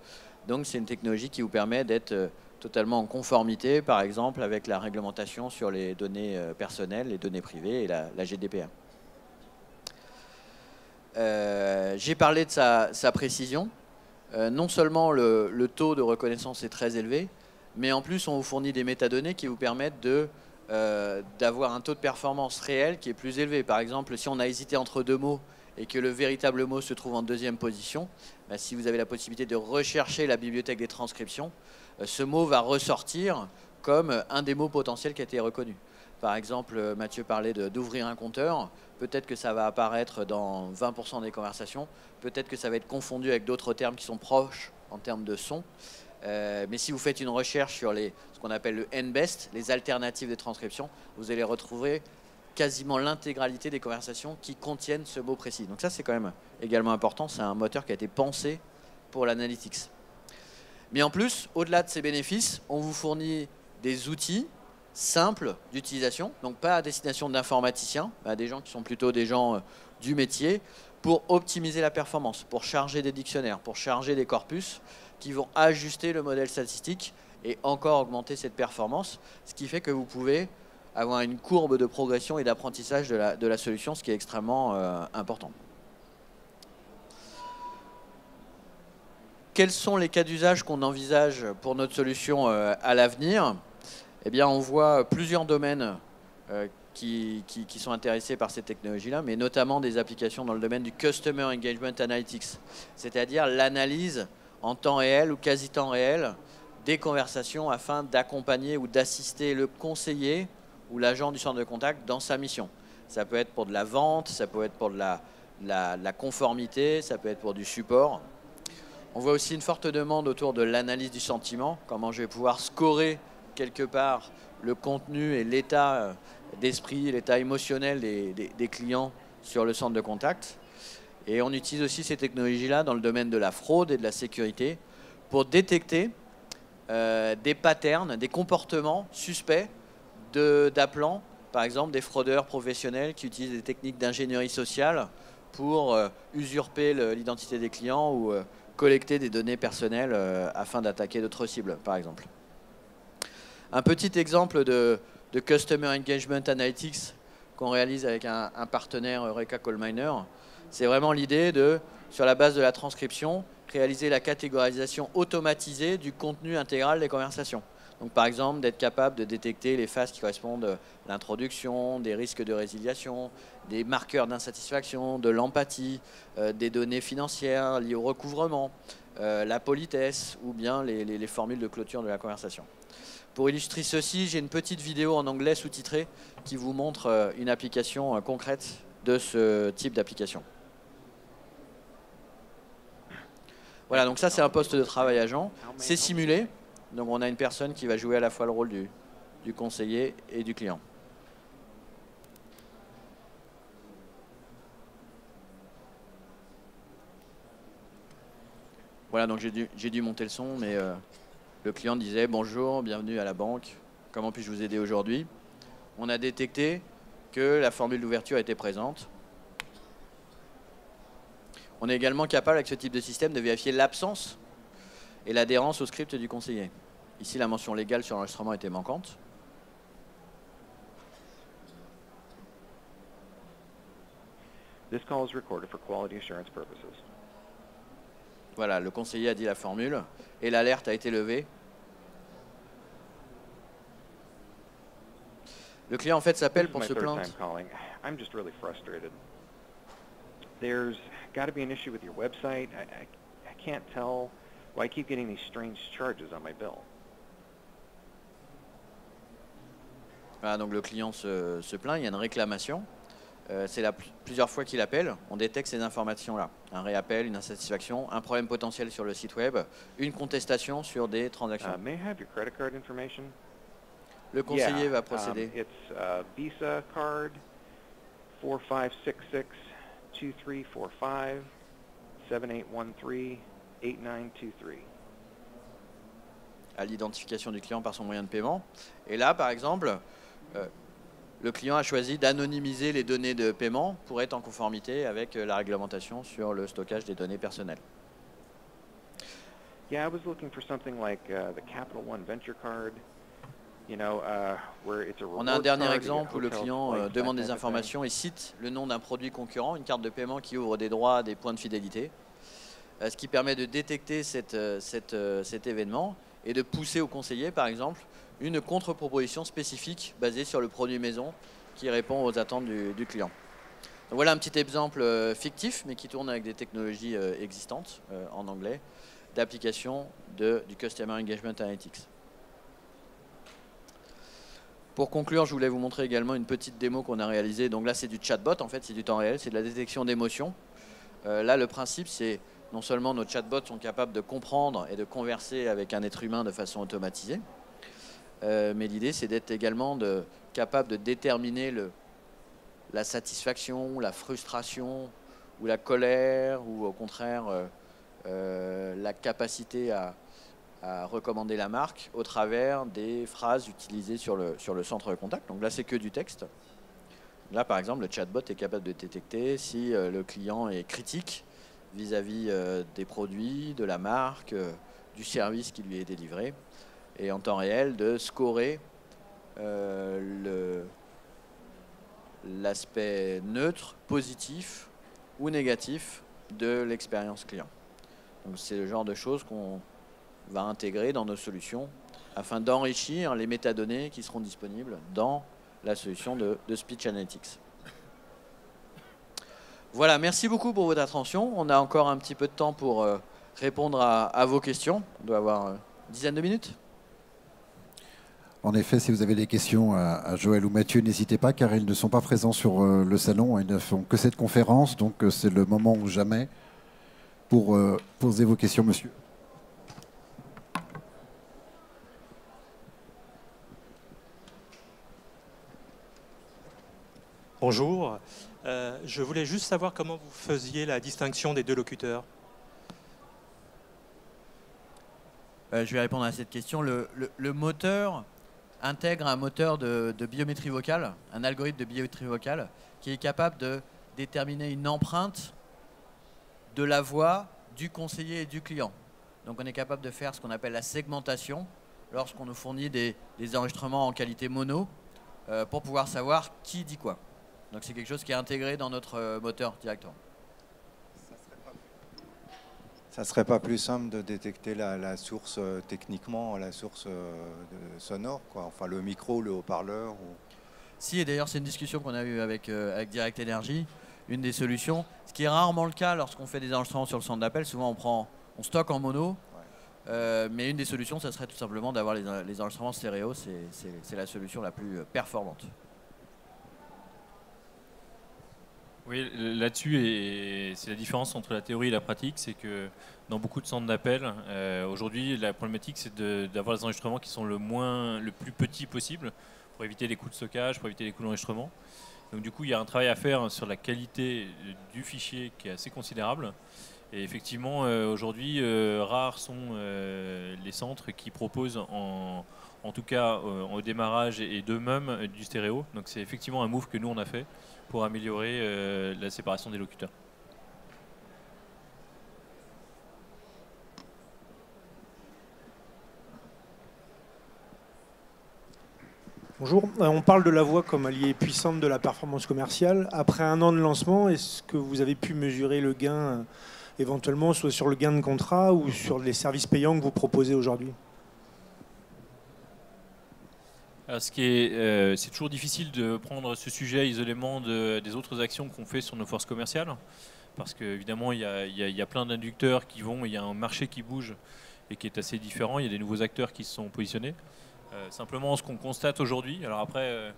Donc c'est une technologie qui vous permet d'être totalement en conformité, par exemple, avec la réglementation sur les données personnelles, les données privées et la GDPR. J'ai parlé de sa précision. Non seulement le taux de reconnaissance est très élevé, mais en plus on vous fournit des métadonnées qui vous permettent d'avoir un taux de performance réel qui est plus élevé. Par exemple, si on a hésité entre deux mots et que le véritable mot se trouve en deuxième position, bah, si vous avez la possibilité de rechercher la bibliothèque des transcriptions, ce mot va ressortir comme un des mots potentiels qui a été reconnu. Par exemple, Mathieu parlait d'ouvrir un compteur. Peut-être que ça va apparaître dans 20% des conversations. Peut-être que ça va être confondu avec d'autres termes qui sont proches en termes de son. Mais si vous faites une recherche sur ce qu'on appelle le N-best, les alternatives de transcription, vous allez retrouver quasiment l'intégralité des conversations qui contiennent ce mot précis. Donc ça, c'est quand même également important. C'est un moteur qui a été pensé pour l'analytics. Mais en plus, au-delà de ces bénéfices, on vous fournit des outils simples d'utilisation, donc pas à destination d'informaticiens, à des gens qui sont plutôt des gens du métier, pour optimiser la performance, pour charger des dictionnaires, pour charger des corpus qui vont ajuster le modèle statistique et encore augmenter cette performance, ce qui fait que vous pouvez avoir une courbe de progression et d'apprentissage de la solution, ce qui est extrêmement important. Quels sont les cas d'usage qu'on envisage pour notre solution à l'avenir? Eh bien, on voit plusieurs domaines qui sont intéressés par ces technologies-là, mais notamment des applications dans le domaine du Customer Engagement Analytics, c'est-à-dire l'analyse en temps réel ou quasi temps réel des conversations afin d'accompagner ou d'assister le conseiller ou l'agent du centre de contact dans sa mission. Ça peut être pour de la vente, ça peut être pour de la conformité, ça peut être pour du support. On voit aussi une forte demande autour de l'analyse du sentiment, comment je vais pouvoir scorer quelque part le contenu et l'état d'esprit, l'état émotionnel des clients sur le centre de contact. Et on utilise aussi ces technologies-là dans le domaine de la fraude et de la sécurité pour détecter des patterns, des comportements suspects d'appelants, par exemple des fraudeurs professionnels qui utilisent des techniques d'ingénierie sociale pour usurper l'identité des clients ou collecter des données personnelles afin d'attaquer d'autres cibles, par exemple. Un petit exemple de Customer Engagement Analytics qu'on réalise avec un partenaire Eureka Coalminer, c'est vraiment l'idée de, sur la base de la transcription, réaliser la catégorisation automatisée du contenu intégral des conversations. Donc par exemple, d'être capable de détecter les phases qui correspondent à l'introduction, des risques de résiliation, des marqueurs d'insatisfaction, de l'empathie, des données financières liées au recouvrement, la politesse ou bien les formules de clôture de la conversation. Pour illustrer ceci, j'ai une petite vidéo en anglais sous-titrée qui vous montre une application concrète de ce type d'application. Voilà, donc ça c'est un poste de travail agent. C'est simulé, donc on a une personne qui va jouer à la fois le rôle du conseiller et du client. Voilà, donc j'ai dû monter le son, mais le client disait « Bonjour, bienvenue à la banque, comment puis-je vous aider aujourd'hui ?» On a détecté que la formule d'ouverture était présente. On est également capable, avec ce type de système, de vérifier l'absence et l'adhérence au script du conseiller. Ici, la mention légale sur l'enregistrement était manquante. This call is recorded for quality assurance purposes. Voilà, le conseiller a dit la formule et l'alerte a été levée. Le client en fait s'appelle pour se plaindre. I'm just really frustrated. There's got to be an issue with your website. I can't tell why I keep getting these strange charges on my bill. Voilà, donc le client se plaint, il y a une réclamation. C'est plusieurs fois qu'il appelle, on détecte ces informations-là. Un réappel, une insatisfaction, un problème potentiel sur le site web, une contestation sur des transactions. May I have your credit card information? Le conseiller va procéder. It's Visa card 4566 2345 7813 8923. À l'identification du client par son moyen de paiement. Et là, par exemple, le client a choisi d'anonymiser les données de paiement pour être en conformité avec la réglementation sur le stockage des données personnelles. Yeah, I was looking for something like the Capital One Venture Card. You know, where it's a On a un dernier exemple où le client demande des informations et cite le nom d'un produit concurrent, une carte de paiement qui ouvre des droits à des points de fidélité, ce qui permet de détecter cet événement et de pousser au conseiller, par exemple, une contre-proposition spécifique basée sur le produit maison qui répond aux attentes du client. Donc voilà un petit exemple fictif, mais qui tourne avec des technologies existantes en anglais, d'application du Customer Engagement Analytics. Pour conclure, je voulais vous montrer également une petite démo qu'on a réalisée. Donc là, c'est du chatbot, en fait, c'est du temps réel, c'est de la détection d'émotions. Là, le principe, c'est non seulement nos chatbots sont capables de comprendre et de converser avec un être humain de façon automatisée, mais l'idée, c'est d'être également capable de déterminer la satisfaction, la frustration, ou la colère, ou au contraire, la capacité à recommander la marque au travers des phrases utilisées sur le centre de contact. Donc là, c'est que du texte. Là, par exemple, le chatbot est capable de détecter si le client est critique vis-à-vis des produits, de la marque, du service qui lui est délivré, et en temps réel de scorer l'aspect neutre, positif ou négatif de l'expérience client. Donc c'est le genre de choses qu'on va intégrer dans nos solutions afin d'enrichir les métadonnées qui seront disponibles dans la solution de Speech Analytics. Voilà, merci beaucoup pour votre attention. On a encore un petit peu de temps pour répondre à vos questions. On doit avoir une dizaine de minutes. En effet, si vous avez des questions à Joël ou Mathieu, n'hésitez pas, car ils ne sont pas présents sur le salon. Ils ne font que cette conférence, donc c'est le moment ou jamais pour poser vos questions, monsieur. Bonjour. Je voulais juste savoir comment vous faisiez la distinction des deux locuteurs. Je vais répondre à cette question. Le moteur intègre un moteur de biométrie vocale, un algorithme de biométrie vocale qui est capable de déterminer une empreinte de la voix du conseiller et du client. Donc on est capable de faire ce qu'on appelle la segmentation lorsqu'on nous fournit des enregistrements en qualité mono pour pouvoir savoir qui dit quoi. Donc c'est quelque chose qui est intégré dans notre moteur directement. Ça ne serait pas plus simple de détecter la source techniquement, la source sonore, quoi. Enfin le micro, le haut-parleur ou... Si, et d'ailleurs c'est une discussion qu'on a eue avec Direct Energy, une des solutions, ce qui est rarement le cas lorsqu'on fait des enregistrements sur le centre d'appel. Souvent on stocke en mono. Mais une des solutions, ça serait tout simplement d'avoir les enregistrements stéréo. C'est la solution la plus performante. Oui, là-dessus, c'est la différence entre la théorie et la pratique, c'est que dans beaucoup de centres d'appel, aujourd'hui, la problématique, c'est d'avoir des enregistrements qui sont le plus petits possible pour éviter les coûts de stockage, pour éviter les coûts d'enregistrement. Donc du coup, il y a un travail à faire sur la qualité du fichier qui est assez considérable. Et effectivement, aujourd'hui, rares sont les centres qui proposent, en tout cas au démarrage et d'eux-mêmes, du stéréo. Donc c'est effectivement un move que nous, on a fait pour améliorer la séparation des locuteurs. Bonjour, on parle de la voix comme alliée puissante de la performance commerciale. Après un an de lancement, est-ce que vous avez pu mesurer le gain éventuellement, soit sur le gain de contrat ou sur les services payants que vous proposez aujourd'hui? C'est toujours difficile de prendre ce sujet isolément des autres actions qu'on fait sur nos forces commerciales, parce qu'évidemment, il y a plein d'inducteurs qui vont, il y a un marché qui bouge et qui est assez différent, il y a des nouveaux acteurs qui se sont positionnés. Simplement, ce qu'on constate aujourd'hui, alors après,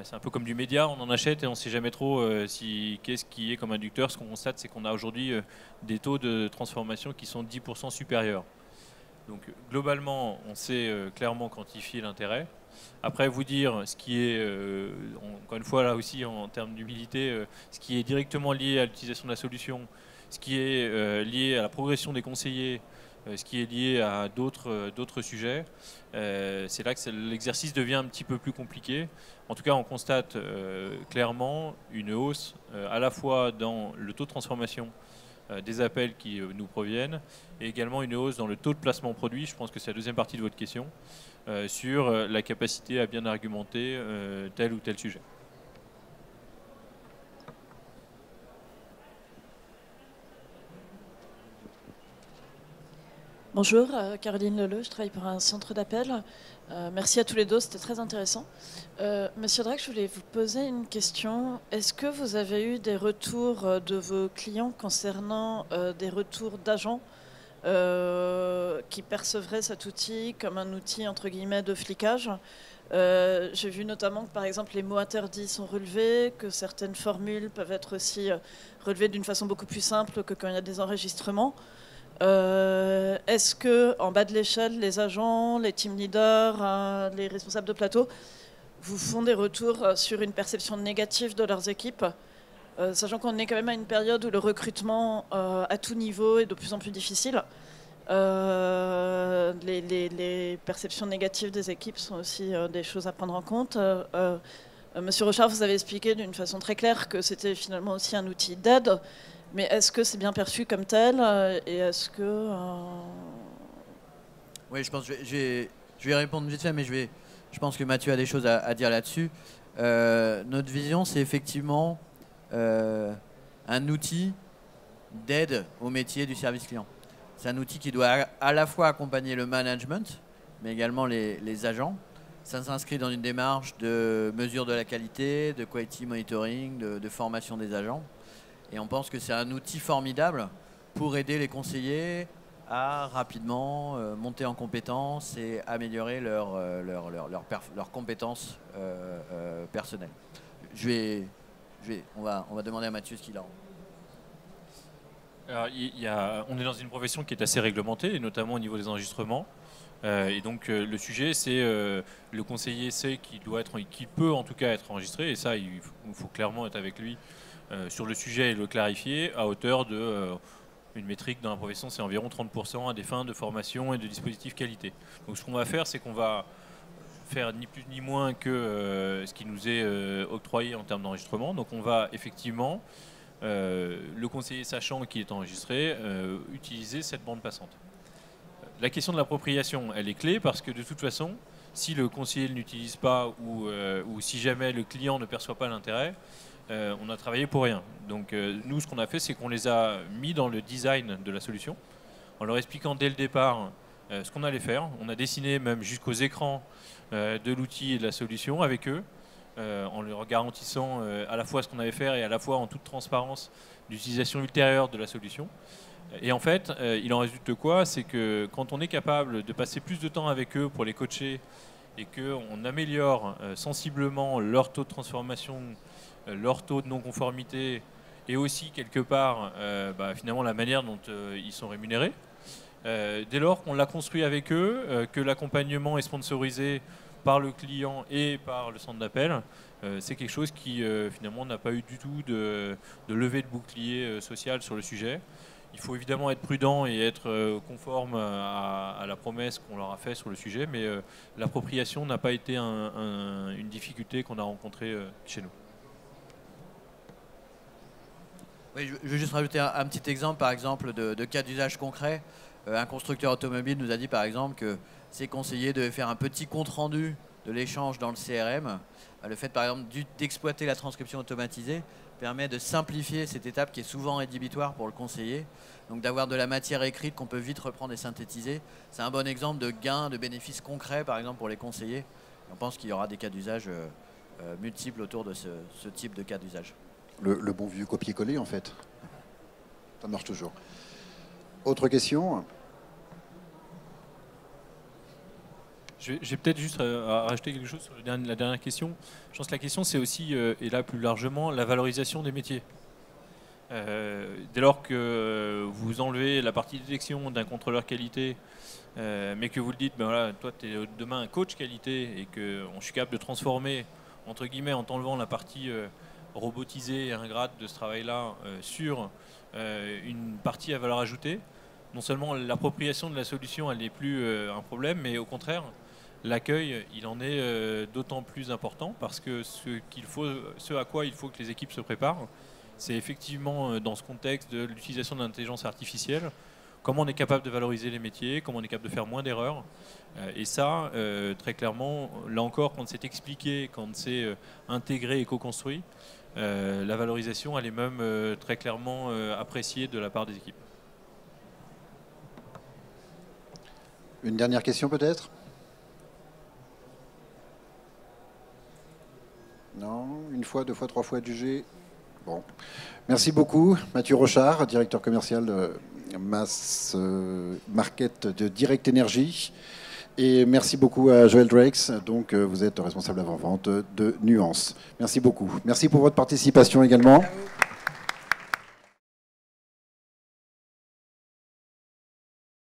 c'est un peu comme du média, on en achète et on ne sait jamais trop qu'est-ce qui est comme inducteur. Ce qu'on constate, c'est qu'on a aujourd'hui des taux de transformation qui sont 10% supérieurs. Donc globalement, on sait clairement quantifier l'intérêt. Après, vous dire ce qui est, encore une fois là aussi en termes d'humilité, ce qui est directement lié à l'utilisation de la solution, ce qui est lié à la progression des conseillers, ce qui est lié à d'autres sujets, c'est là que l'exercice devient un petit peu plus compliqué. En tout cas, on constate clairement une hausse à la fois dans le taux de transformation des appels qui nous proviennent et également une hausse dans le taux de placement produit. Je pense que c'est la deuxième partie de votre question, sur la capacité à bien argumenter tel ou tel sujet. Bonjour, Caroline Leleu, je travaille pour un centre d'appel. Merci à tous les deux, c'était très intéressant. Monsieur Drac, je voulais vous poser une question. Est-ce que vous avez eu des retours de vos clients concernant des retours d'agents qui percevraient cet outil comme un outil entre guillemets de flicage? J'ai vu notamment que par exemple les mots interdits sont relevés, que certaines formules peuvent être aussi relevées d'une façon beaucoup plus simple que quand il y a des enregistrements. Est-ce que en bas de l'échelle, les agents, les team leaders, les responsables de plateau vous font des retours sur une perception négative de leurs équipes, sachant qu'on est quand même à une période où le recrutement à tout niveau est de plus en plus difficile. Les perceptions négatives des équipes sont aussi des choses à prendre en compte. Monsieur Rochard, vous avez expliqué d'une façon très claire que c'était finalement aussi un outil d'aide. Mais est-ce que c'est bien perçu comme tel et est-ce que... Oui, je pense que je vais répondre vite fait, mais je pense que Mathieu a des choses à dire là-dessus. Notre vision, c'est effectivement un outil d'aide au métier du service client. C'est un outil qui doit à la fois accompagner le management, mais également les agents. Ça s'inscrit dans une démarche de mesure de la qualité, de quality monitoring, de formation des agents. Et on pense que c'est un outil formidable pour aider les conseillers à rapidement monter en compétences et améliorer leurs compétences personnelles. On va demander à Mathieu ce qu'il en... Alors, on est dans une profession qui est assez réglementée, et notamment au niveau des enregistrements. Et donc le sujet, c'est le conseiller sait qu'il peut en tout cas être enregistré, et ça, il faut clairement être avec lui sur le sujet et le clarifier à hauteur de une métrique dans la profession, c'est environ 30% à des fins de formation et de dispositifs qualité. Donc ce qu'on va faire, c'est qu'on va faire ni plus ni moins que ce qui nous est octroyé en termes d'enregistrement. Donc on va effectivement, le conseiller sachant qu'il est enregistré, utiliser cette bande passante. La question de l'appropriation, elle est clé parce que de toute façon, si le conseiller ne l'utilise pas ou si jamais le client ne perçoit pas l'intérêt, on a travaillé pour rien. Donc nous, ce qu'on a fait, c'est qu'on les a mis dans le design de la solution, en leur expliquant dès le départ ce qu'on allait faire. On a dessiné même jusqu'aux écrans de l'outil et de la solution avec eux. en leur garantissant à la fois ce qu'on avait fait et à la fois en toute transparence l'utilisation ultérieure de la solution. Et en fait, il en résulte quoi? C'est que quand on est capable de passer plus de temps avec eux pour les coacher et qu'on améliore sensiblement leur taux de transformation, leur taux de non-conformité et aussi quelque part finalement la manière dont ils sont rémunérés, dès lors qu'on l'a construit avec eux, que l'accompagnement est sponsorisé par le client et par le centre d'appel, c'est quelque chose qui finalement n'a pas eu du tout de levée de bouclier social sur le sujet. Il faut évidemment être prudent et être conforme à la promesse qu'on leur a faite sur le sujet, mais l'appropriation n'a pas été une difficulté qu'on a rencontrée chez nous. Oui, je veux juste rajouter un petit exemple, par exemple, de cas d'usage concret. Un constructeur automobile nous a dit, par exemple, que ses conseillers devaient faire un petit compte-rendu de l'échange dans le CRM. Le fait, par exemple, d'exploiter la transcription automatisée permet de simplifier cette étape qui est souvent rédhibitoire pour le conseiller. Donc d'avoir de la matière écrite qu'on peut vite reprendre et synthétiser, c'est un bon exemple de gain, de bénéfices concrets, par exemple, pour les conseillers. Et on pense qu'il y aura des cas d'usage multiples autour de ce type de cas d'usage. Le bon vieux copier-coller, en fait. Ça marche toujours. Autre question? Je vais peut-être juste rajouter quelque chose sur la dernière question. Je pense que la question, c'est aussi, et là plus largement, la valorisation des métiers. Dès lors que vous enlevez la partie détection d'un contrôleur qualité, mais que vous le dites, ben voilà, toi, tu es demain un coach qualité et que je suis capable de transformer, entre guillemets, en t'enlevant la partie robotisée et ingrate de ce travail-là sur une partie à valeur ajoutée, non seulement l'appropriation de la solution, elle n'est plus un problème, mais au contraire, l'accueil, il en est d'autant plus important parce que ce à quoi il faut que les équipes se préparent, c'est effectivement dans ce contexte de l'utilisation de l'intelligence artificielle, comment on est capable de valoriser les métiers, comment on est capable de faire moins d'erreurs. Et ça, très clairement, là encore, quand c'est expliqué, quand c'est intégré et co-construit, la valorisation, elle est même très clairement appréciée de la part des équipes. Une dernière question peut-être? Non? Une fois, deux fois, trois fois jugé? Bon. Merci beaucoup, Mathieu Rochard, directeur commercial de Mass Market de Direct Energy. Et merci beaucoup à Joël Drakes, donc vous êtes responsable avant-vente de Nuance. Merci beaucoup. Merci pour votre participation également.